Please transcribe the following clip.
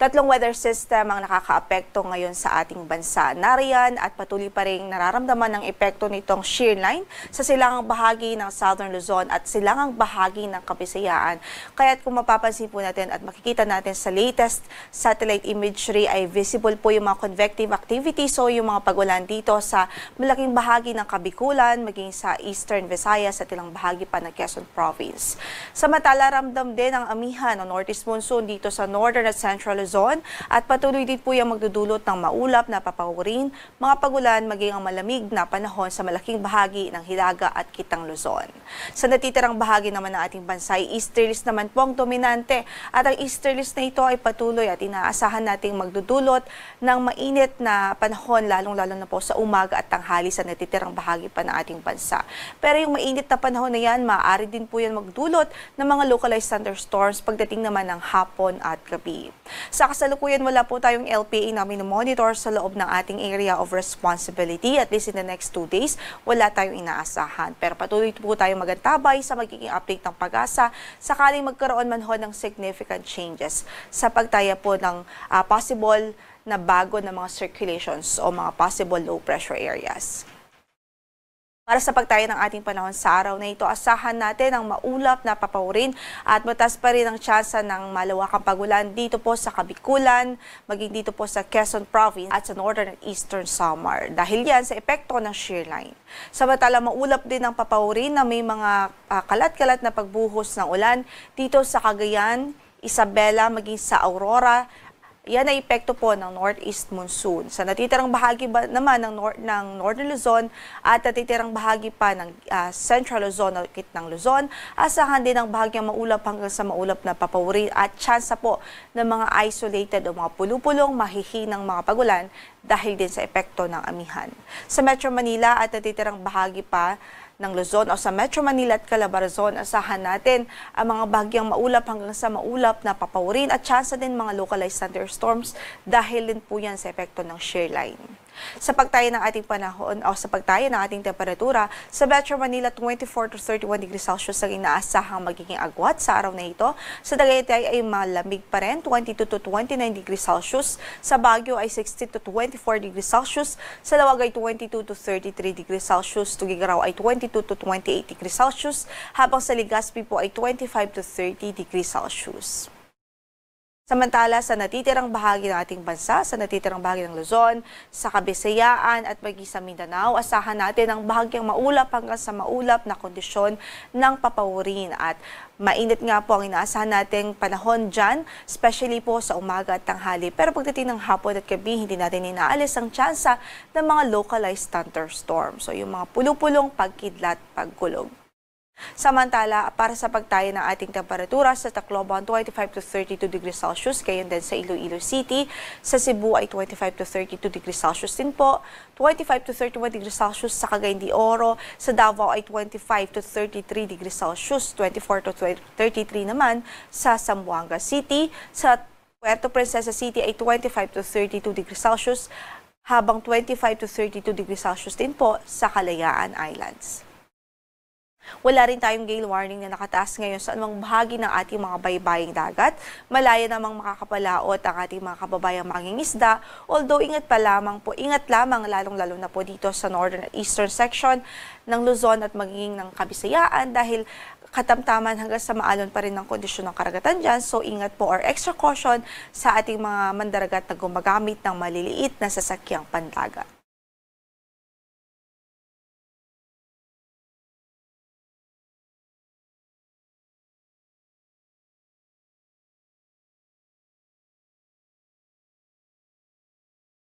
Tatlong weather system ang nakakaapekto ngayon sa ating bansa. Nariyan at patuloy pa rin nararamdaman ng epekto nitong shear line sa silangang bahagi ng Southern Luzon at silangang bahagi ng Kabisayaan. Kaya't kung mapapansin po natin at makikita natin sa latest satellite imagery ay visible po yung mga convective activity. So yung mga pagulan dito sa malaking bahagi ng Kabikulan, maging sa Eastern Visayas at ilang bahagi pa ng Quezon Province. Samantala, ramdam din ang amihan ng Northeast Monsoon dito sa Northern at Central Luzon at patuloy din po yung magdudulot ng maulap na papawirin, mga pagulan maging ang malamig na panahon sa malaking bahagi ng Hilaga at Kitang Luzon. Sa natitirang bahagi naman ng ating bansa ay easterlies naman po ang dominante at ang easterlies na ito ay patuloy at inaasahan nating magdudulot ng mainit na panahon lalong-lalo na po sa umaga at tanghali sa natitirang bahagi pa ng ating bansa. Pero yung mainit na panahon na yan, maaari din po yan magdulot ng mga localized thunderstorms pagdating naman ng hapon at gabi. Sa kasalukuyan, wala po tayong LPA na minomonitor sa loob ng ating area of responsibility. At least in the next 2 days, wala tayong inaasahan. Pero patuloy po tayong magantabay sa magiging update ng Pag-asa sakaling magkaroon man ho ng significant changes sa pagtaya po ng possible na bago na mga circulations o mga possible low pressure areas. Para sa pagtaya ng ating panahon sa araw na ito, asahan natin ang maulap na papawirin at mataas pa rin ang tsansa ng malawakang pagulan dito po sa Kabikulan, maging dito po sa Quezon Province at sa Northern at Eastern Samar. Dahil yan sa epekto ng shear line. Samantala, maulap din ang papawirin na may mga kalat-kalat na pagbuhos ng ulan dito sa Cagayan, Isabela, maging sa Aurora. Yan ay epekto po ng Northeast Monsoon. Sa natitirang bahagi naman ng Northern Luzon at natitirang bahagi pa ng Central Luzon o Kitang Luzon, asahan din ang bahagyang maulap hanggang sa maulap na papawirin at tsansa po ng mga isolated o mga pulupulong mahihinang mga pagulan dahil din sa epekto ng amihan. Sa Metro Manila at natitirang bahagi pa ng Luzon o sa Metro Manila at Calabarzon, asahan natin ang mga bahagyang maulap hanggang sa maulap na papawirin at tsansa din mga localized thunderstorms dahil din po yan sa epekto ng shear line. Sa pagtaya ng ating panahon o sa pagtaya ng ating temperatura, sa Metro Manila 24 to 31 degrees Celsius ang inaasahang magiging agwat sa araw na ito. Sa Tagaytay ay malamig pa rin, 22 to 29 degrees Celsius. Sa Baguio ay 16 to 24 degrees Celsius. Sa Lawag ay 22 to 33 degrees Celsius. Tugigaraw ay 22 to 28 degrees Celsius. Habang sa Legazpi po ay 25 to 30 degrees Celsius. Samantala, sa natitirang bahagi ng ating bansa, sa natitirang bahagi ng Luzon, sa Kabisayaan at maging sa Mindanao, asahan natin ang bahagyang maulap hanggang sa maulap na kondisyon ng papawirin. At mainit nga po ang inaasahan nating panahon dyan, especially po sa umaga at tanghali. Pero pagdating ng hapon at gabi, hindi natin inaalis ang tsansa ng mga localized thunderstorms. So yung mga pulupulong pagkidlat, pagkulog. Samantala, para sa pagtaya ng ating temperatura sa Tacloban, 25 to 32 degrees Celsius, gayon din sa Iloilo City. Sa Cebu ay 25 to 32 degrees Celsius din po, 25 to 31 degrees Celsius sa Cagayan de Oro. Sa Davao ay 25 to 33 degrees Celsius, 24 to 33 naman sa Zamboanga City. Sa Puerto Princesa City ay 25 to 32 degrees Celsius, habang 25 to 32 degrees Celsius din po sa Kalayaan Islands. Wala rin tayong gale warning na nakataas ngayon sa anumang bahagi ng ating mga baybaying dagat. Malaya namang makakapalaot ang ating mga kababayang mangingisda. Although ingat lamang lalong-lalo na po dito sa Northern at Eastern section ng Luzon at magiging ng Kabisayaan dahil katamtaman hanggang sa maalon pa rin ng kondisyon ng karagatan dyan. So ingat po or extra caution sa ating mga mandaragat na gumagamit ng maliliit na sasakyang pandagat.